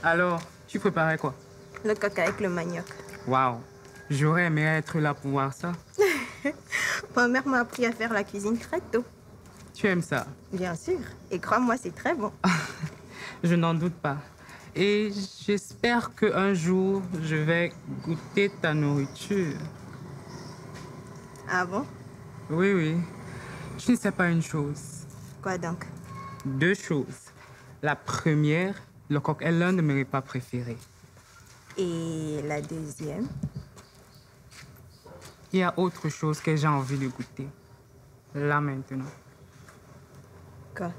Alors, tu préparais quoi? Le coq avec le manioc. Waouh, j'aurais aimé être là pour voir ça. Ma mère m'a appris à faire la cuisine très tôt. Tu aimes ça? Bien sûr. Et crois-moi, c'est très bon. Je n'en doute pas. Et j'espère qu'un jour, je vais goûter ta nourriture. Ah bon? Oui, oui. Tu ne sais pas une chose. Quoi donc? Deux choses. La première, le coq est l'un de mes repas préférés. Et la deuxième? Il y a autre chose que j'ai envie de goûter. Là maintenant. Quoi?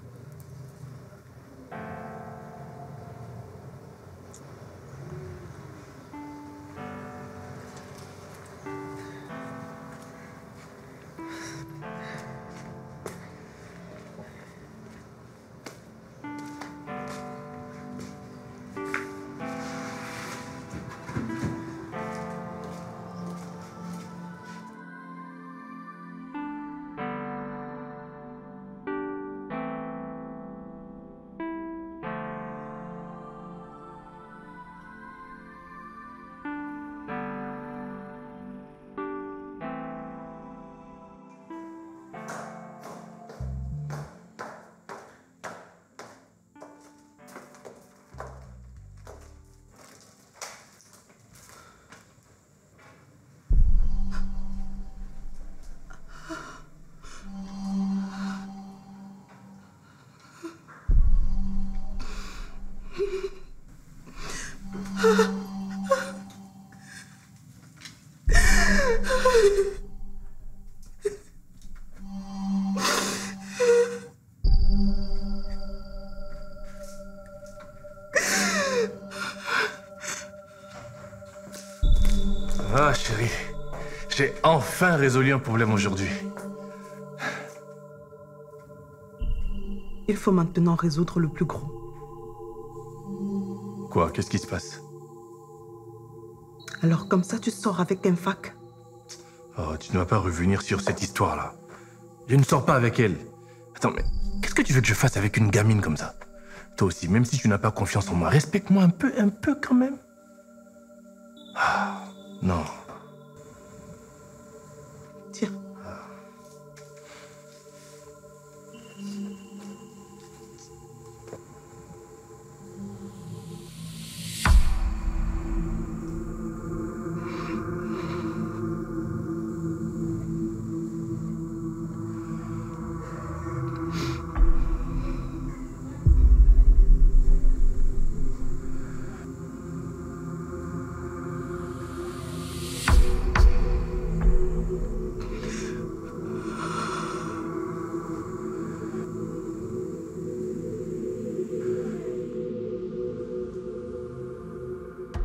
Ah, chérie, j'ai enfin résolu un problème aujourd'hui. Il faut maintenant résoudre le plus gros. Quoi? Qu'est-ce qui se passe? Alors comme ça, tu sors avec un fac? Oh, tu ne vas pas revenir sur cette histoire-là. Je ne sors pas avec elle. Attends, mais qu'est-ce que tu veux que je fasse avec une gamine comme ça? Toi aussi, même si tu n'as pas confiance en moi, respecte-moi un peu quand même. Ah, non. Tiens.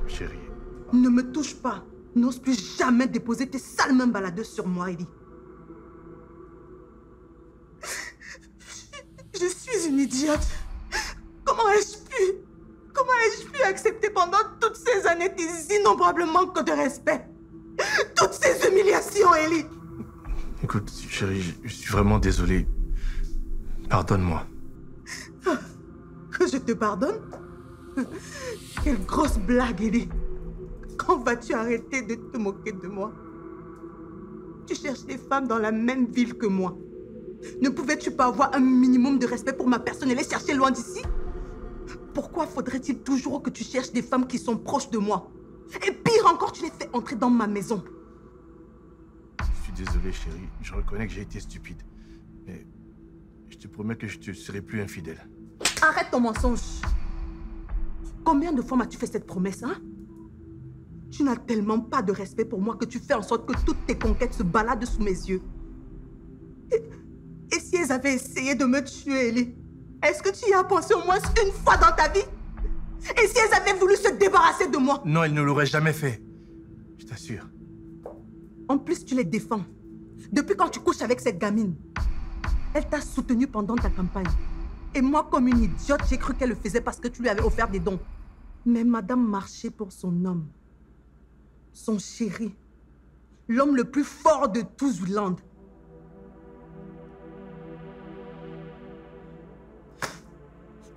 Chérie. Ne me touche pas. N'ose plus jamais déposer tes sales mains baladeuses sur moi, Ellie. Je suis une idiote. Comment ai-je pu accepter pendant toutes ces années tes innombrables manques de respect? Toutes ces humiliations, Ellie. Écoute, chérie, je suis vraiment désolé. Pardonne-moi. Que je te pardonne? Quelle grosse blague, Ellie. Quand vas-tu arrêter de te moquer de moi? Tu cherches des femmes dans la même ville que moi. Ne pouvais-tu pas avoir un minimum de respect pour ma personne et les chercher loin d'ici? Pourquoi faudrait-il toujours que tu cherches des femmes qui sont proches de moi? Et pire encore, tu les fais entrer dans ma maison. Je suis désolé, chérie. Je reconnais que j'ai été stupide. Mais je te promets que je te serai plus infidèle. Arrête ton mensonge. Combien de fois m'as-tu fait cette promesse, hein? Tu n'as tellement pas de respect pour moi que tu fais en sorte que toutes tes conquêtes se baladent sous mes yeux. Et si elles avaient essayé de me tuer, Ellie? Est-ce que tu y as pensé au moins une fois dans ta vie? Et si elles avaient voulu se débarrasser de moi? Non, elles ne l'auraient jamais fait. Je t'assure. En plus, tu les défends. Depuis quand tu couches avec cette gamine? Elle t'a soutenu pendant ta campagne. Et moi, comme une idiote, j'ai cru qu'elle le faisait parce que tu lui avais offert des dons. Mais madame marchait pour son homme. Son chéri. L'homme le plus fort de tout Zouland.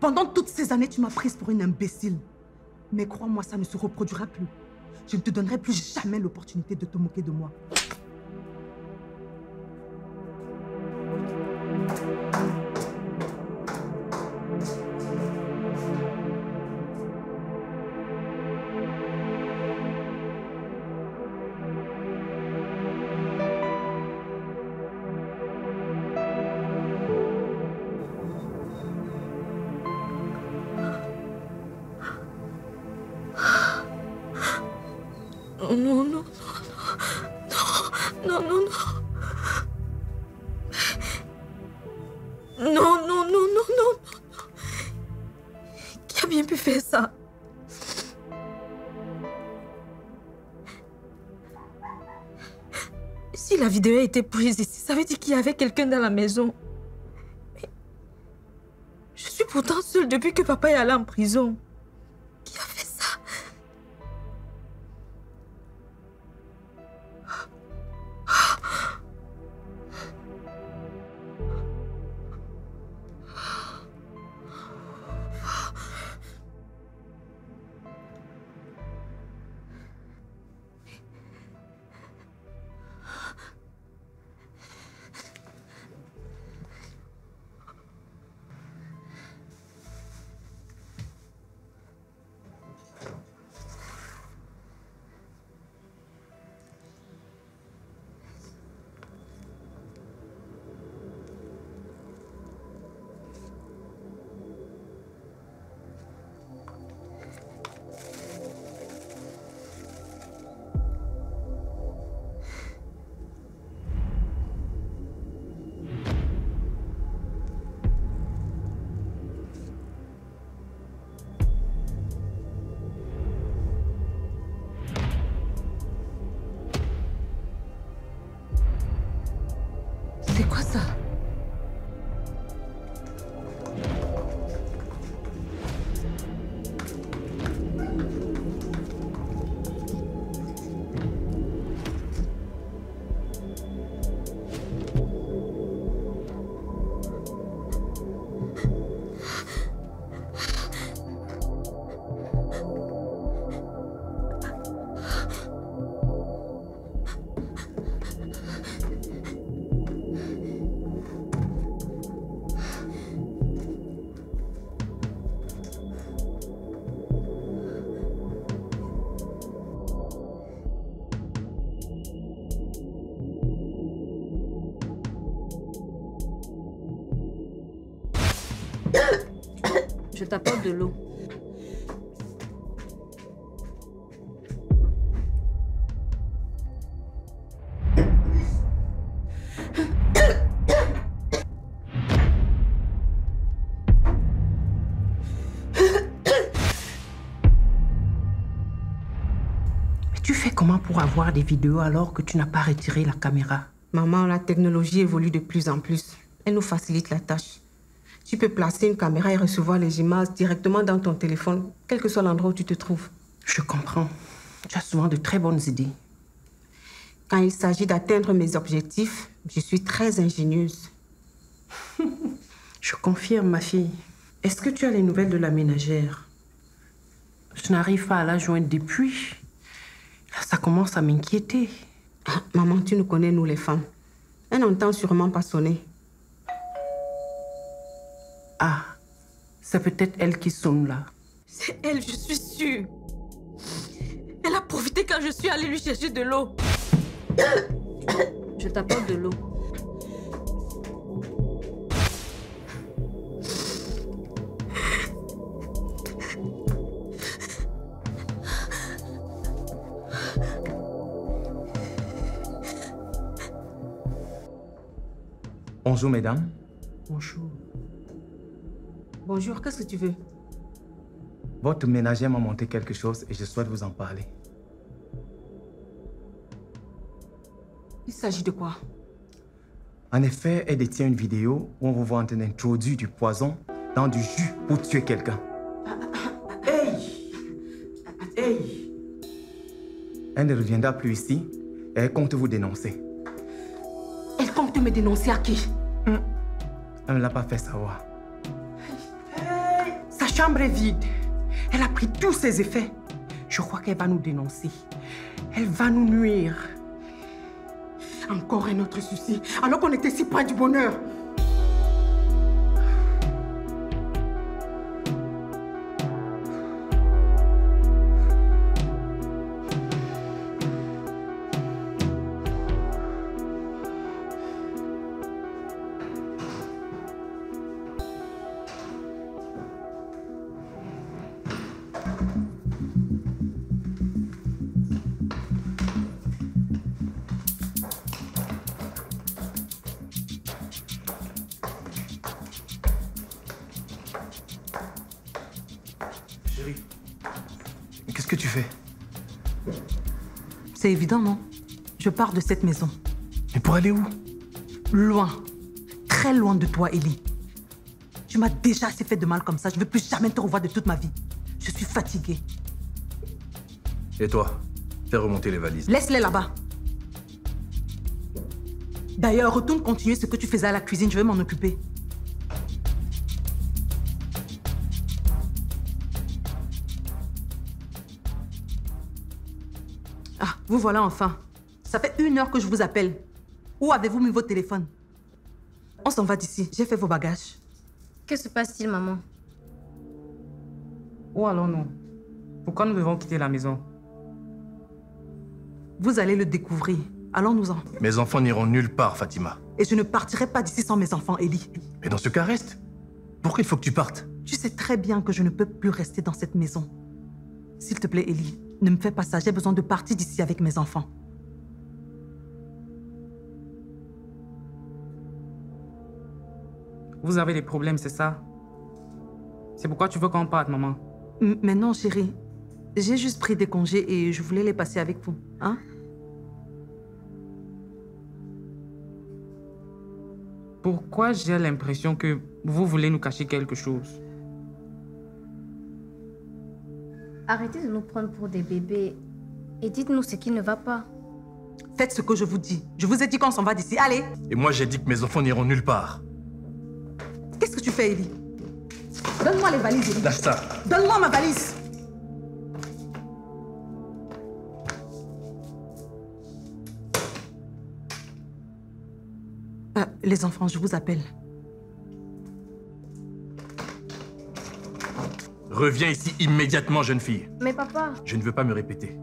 Pendant toutes ces années, tu m'as prise pour une imbécile. Mais crois-moi, ça ne se reproduira plus. Je ne te donnerai plus jamais l'opportunité de te moquer de moi. Non, non, non, non, non, non, non, non, non, non, non, non, non. Qui a bien pu faire ça? Si la vidéo a été prise ici, ça veut dire qu'il y avait quelqu'un dans la maison. Mais je suis pourtant seule depuis que papa est allé en prison. Qui a fait ça? C'est quoi ça? Je t'apporte de l'eau. Mais tu fais comment pour avoir des vidéos alors que tu n'as pas retiré la caméra? Maman, la technologie évolue de plus en plus. Elle nous facilite la tâche. Tu peux placer une caméra et recevoir les images directement dans ton téléphone, quel que soit l'endroit où tu te trouves. Je comprends. Tu as souvent de très bonnes idées. Quand il s'agit d'atteindre mes objectifs, je suis très ingénieuse. Je confirme, ma fille. Est-ce que tu as les nouvelles de la ménagère? Je n'arrive pas à la joindre depuis. Là, ça commence à m'inquiéter. Ah, maman, tu nous connais, nous les femmes. Elle n'entend sûrement pas sonner. Ah, c'est peut-être elle qui sonne là. C'est elle, je suis sûre. Elle a profité quand je suis allée lui chercher de l'eau. Je t'apporte de l'eau. Bonjour, mesdames. Bonjour. Bonjour, qu'est-ce que tu veux? Votre ménagère m'a montré quelque chose et je souhaite vous en parler. Il s'agit de quoi? En effet, elle détient une vidéo où on vous voit en train d'introduire du poison dans du jus pour tuer quelqu'un. Hey! Hey! Elle ne reviendra plus ici et elle compte vous dénoncer. Elle compte me dénoncer à qui? Elle ne l'a pas fait savoir. Sa chambre est vide. Elle a pris tous ses effets. Je crois qu'elle va nous dénoncer. Elle va nous nuire. Encore un autre souci, alors qu'on était si près du bonheur. Qu'est-ce que tu fais? C'est évident, non? Je pars de cette maison. Mais pour aller où? Loin. Très loin de toi, Ellie. Tu m'as déjà assez fait de mal comme ça. Je ne veux plus jamais te revoir de toute ma vie. Je suis fatiguée. Et toi? Fais remonter les valises. Laisse-les là-bas. D'ailleurs, retourne continuer ce que tu faisais à la cuisine. Je vais m'en occuper. Ah, vous voilà enfin. Ça fait 1 heure que je vous appelle. Où avez-vous mis votre téléphone? On s'en va d'ici. J'ai fait vos bagages. Que se passe-t-il, maman? Où allons-nous? Pourquoi nous devons quitter la maison? Vous allez le découvrir. Allons-nous-en. Mes enfants n'iront nulle part, Fatima. Et je ne partirai pas d'ici sans mes enfants, Ellie. Mais dans ce cas, reste. Pourquoi il faut que tu partes? Tu sais très bien que je ne peux plus rester dans cette maison. S'il te plaît, Ellie, ne me fais pas ça. J'ai besoin de partir d'ici avec mes enfants. Vous avez des problèmes, c'est ça? C'est pourquoi tu veux qu'on parte, maman? Mais non, chérie. J'ai juste pris des congés et je voulais les passer avec vous. Hein? Pourquoi j'ai l'impression que vous voulez nous cacher quelque chose? Arrêtez de nous prendre pour des bébés et dites-nous ce qui ne va pas. Faites ce que je vous dis. Je vous ai dit qu'on s'en va d'ici. Allez! Et moi, j'ai dit que mes enfants n'iront nulle part. Qu'est-ce que tu fais, Ellie? Donne-moi les valises, Ellie. Lâche ça. Donne-moi ma valise. Les enfants, je vous appelle. Reviens ici immédiatement, jeune fille. Mais papa... Je ne veux pas me répéter.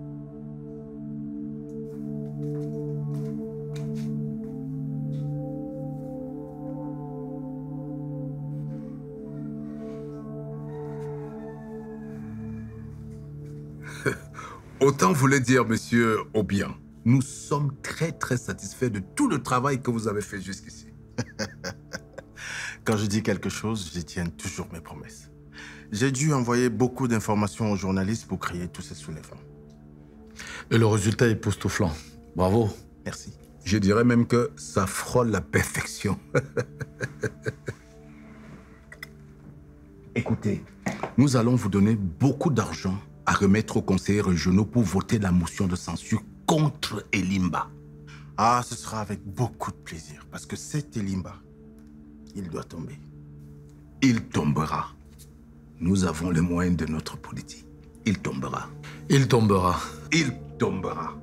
Autant vous le dire, monsieur Obiang, nous sommes très satisfaits de tout le travail que vous avez fait jusqu'ici. Quand je dis quelque chose, j'y tiens toujours mes promesses. J'ai dû envoyer beaucoup d'informations aux journalistes pour créer tous ces soulèvements. Et le résultat est époustouflant. Bravo. Merci. Je dirais même que ça frôle la perfection. Écoutez, nous allons vous donner beaucoup d'argent à remettre aux conseillers régionaux pour voter la motion de censure contre Elimba. Ah, ce sera avec beaucoup de plaisir, parce que cet Elimba, il doit tomber. Il tombera. Nous avons les moyens de notre politique. Il tombera. Il tombera. Il tombera.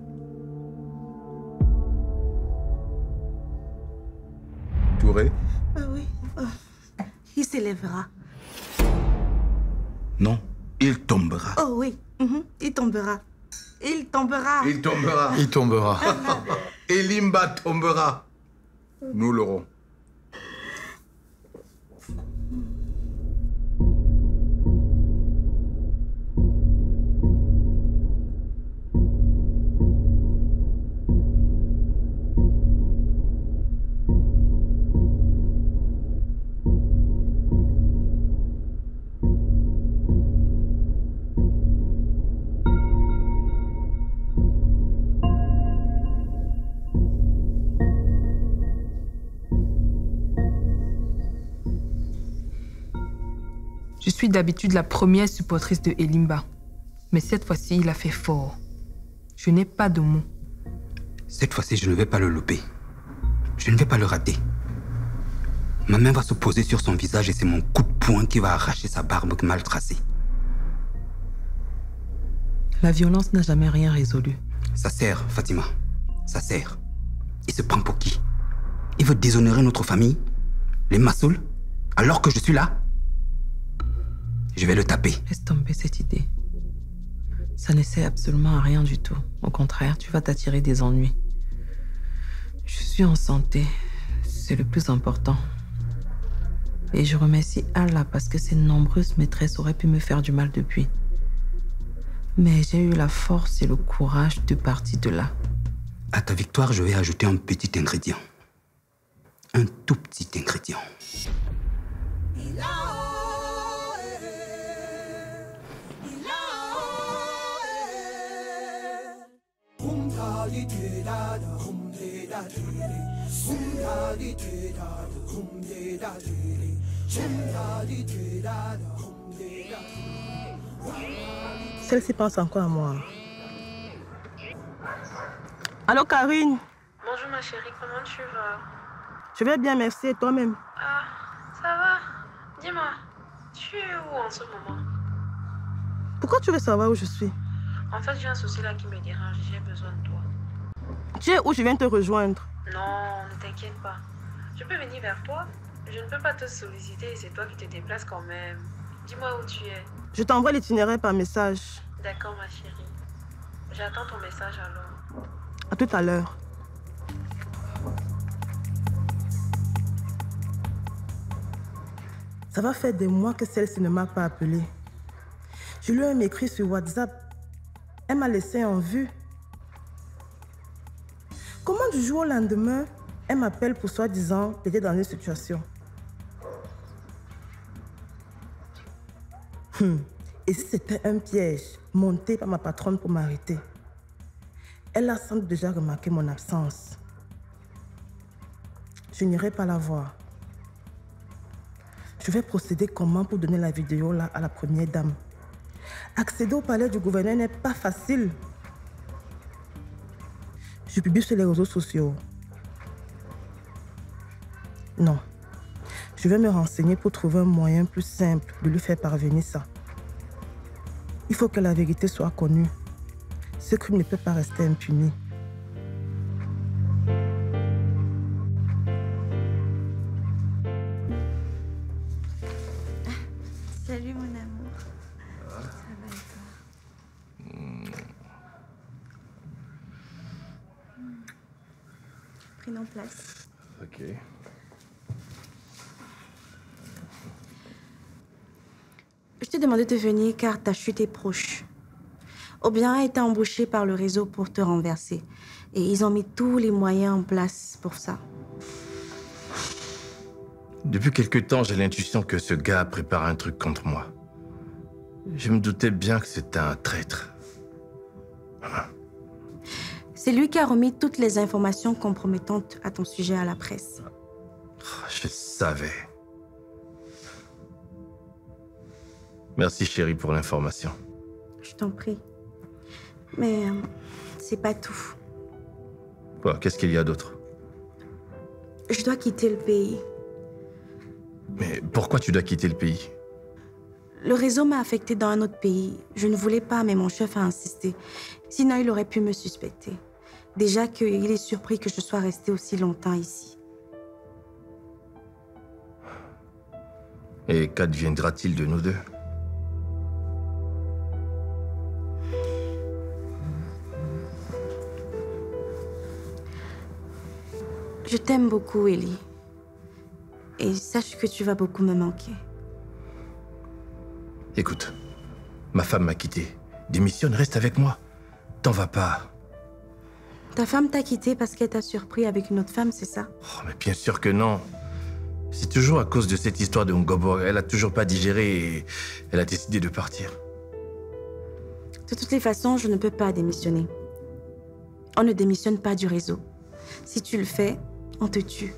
Touré? Oui. Il s'élèvera. Non, il tombera. Oh oui, il tombera. Il tombera. Il tombera. Il tombera. Elimba tombera. Nous l'aurons. Je suis d'habitude la première supportrice de Elimba. Mais cette fois-ci, il a fait fort. Je n'ai pas de mots. Cette fois-ci, je ne vais pas le louper. Je ne vais pas le rater. Ma main va se poser sur son visage et c'est mon coup de poing qui va arracher sa barbe mal tracée. La violence n'a jamais rien résolu. Ça sert, Fatima. Ça sert. Il se prend pour qui? Il veut déshonorer notre famille? Les Massoul? Alors que je suis là? Je vais le taper. Laisse tomber cette idée. Ça ne sert absolument à rien du tout. Au contraire, tu vas t'attirer des ennuis. Je suis en santé. C'est le plus important. Et je remercie Allah parce que ces nombreuses maîtresses auraient pu me faire du mal depuis. Mais j'ai eu la force et le courage de partir de là. À ta victoire, je vais ajouter un petit ingrédient. Un tout petit ingrédient. Celle-ci pense encore à moi. Allô, Karine? Bonjour ma chérie, comment tu vas? Je vais bien, merci. Et toi-même? Ah, ça va. Dis-moi, tu es où en ce moment? Pourquoi tu veux savoir où je suis? En fait, j'ai un souci là qui me dérange, j'ai besoin de toi. Tu es où? Je viens te rejoindre. Non, ne t'inquiète pas. Je peux venir vers toi? Je ne peux pas te solliciter et c'est toi qui te déplaces quand même. Dis-moi où tu es. Je t'envoie l'itinéraire par message. D'accord ma chérie. J'attends ton message alors. À tout à l'heure. Ça va faire des mois que celle-ci ne m'a pas appelé. Je lui ai écrit sur WhatsApp. Elle m'a laissé en vue. Comment du jour au lendemain, elle m'appelle pour soi-disant t'aider dans une situation? Et si c'était un piège monté par ma patronne pour m'arrêter? Elle a sans doute déjà remarqué mon absence. Je n'irai pas la voir. Je vais procéder comment pour donner la vidéo là à la première dame? Accéder au palais du gouverneur n'est pas facile. Je publie sur les réseaux sociaux. Non. Je vais me renseigner pour trouver un moyen plus simple de lui faire parvenir ça. Il faut que la vérité soit connue. Ce crime ne peut pas rester impuni. Salut mon amour. Ça va et toi? Prenons place. Ok. Je t'ai demandé de venir car ta chute est proche. Obiang a été embauché par le réseau pour te renverser. Et ils ont mis tous les moyens en place pour ça. Depuis quelque temps, j'ai l'intuition que ce gars a préparé un truc contre moi. Je me doutais bien que c'était un traître. C'est lui qui a remis toutes les informations compromettantes à ton sujet à la presse. Je savais. Merci chérie pour l'information. Je t'en prie. Mais c'est pas tout. Quoi, qu'est-ce qu'il y a d'autre? Je dois quitter le pays. Mais pourquoi tu dois quitter le pays? Le réseau m'a affecté dans un autre pays. Je ne voulais pas, mais mon chef a insisté. Sinon, il aurait pu me suspecter. Déjà qu'il est surpris que je sois restée aussi longtemps ici. Et qu'adviendra-t-il de nous deux? Je t'aime beaucoup, Ellie. Et sache que tu vas beaucoup me manquer. Écoute, ma femme m'a quitté. Démissionne, reste avec moi. T'en vas pas. Ta femme t'a quitté parce qu'elle t'a surpris avec une autre femme, c'est ça? Oh, mais bien sûr que non. C'est toujours à cause de cette histoire de Ngobo. Elle a toujours pas digéré et elle a décidé de partir. De toutes les façons, je ne peux pas démissionner. On ne démissionne pas du réseau. Si tu le fais, on te tue.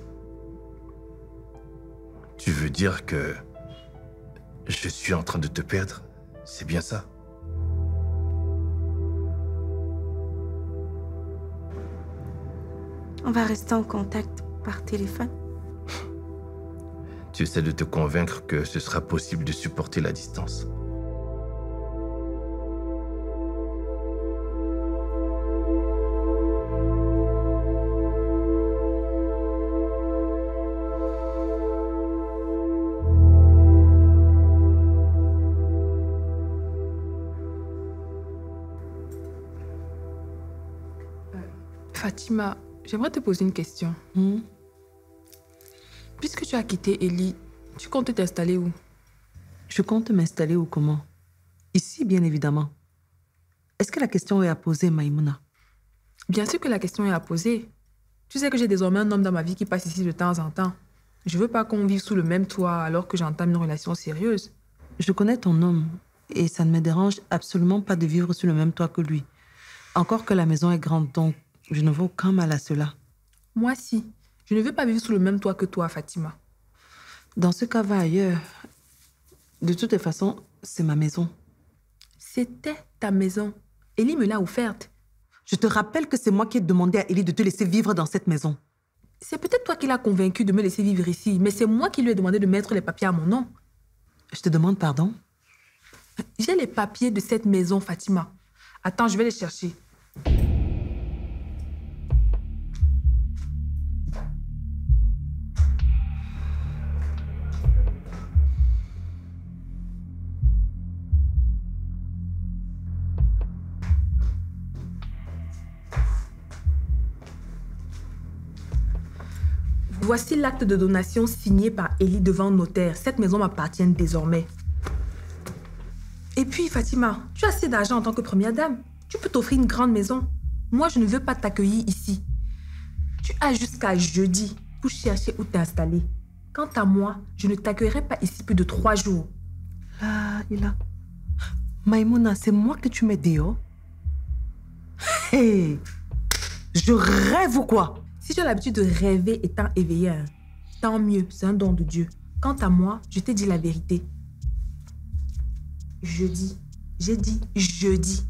Tu veux dire que je suis en train de te perdre? C'est bien ça? On va rester en contact par téléphone. Tu essaies de te convaincre que ce sera possible de supporter la distance. Fatima, j'aimerais te poser une question. Puisque tu as quitté Ellie, tu comptes t'installer où? Je compte m'installer où comment? Ici, bien évidemment. Est-ce que la question est à poser, Maïmouna? Bien sûr que la question est à poser. Tu sais que j'ai désormais un homme dans ma vie qui passe ici de temps en temps. Je veux pas qu'on vive sous le même toit alors que j'entame une relation sérieuse. Je connais ton homme et ça ne me dérange absolument pas de vivre sous le même toit que lui. Encore que la maison est grande, donc je ne vois aucun mal à cela. Moi, si. Je ne veux pas vivre sous le même toit que toi, Fatima. Dans ce cas, va ailleurs. De toutes les façons, c'est ma maison. C'était ta maison. Ellie me l'a offerte. Je te rappelle que c'est moi qui ai demandé à Ellie de te laisser vivre dans cette maison. C'est peut-être toi qui l'as convaincu de me laisser vivre ici, mais c'est moi qui lui ai demandé de mettre les papiers à mon nom. Je te demande pardon? J'ai les papiers de cette maison, Fatima. Attends, je vais les chercher. Voici l'acte de donation signé par Ellie devant le notaire. Cette maison m'appartient désormais. Et puis, Fatima, tu as assez d'argent en tant que première dame. Tu peux t'offrir une grande maison. Moi, je ne veux pas t'accueillir ici. Tu as jusqu'à jeudi pour chercher où t'installer. Quant à moi, je ne t'accueillerai pas ici plus de 3 jours. Là, Maïmouna, c'est moi que tu mets dehors? Hey! Je rêve ou quoi? Si tu as l'habitude de rêver étant éveillé, tant mieux, c'est un don de Dieu. Quant à moi, je t'ai dit la vérité. Jeudi. J'ai dit jeudi.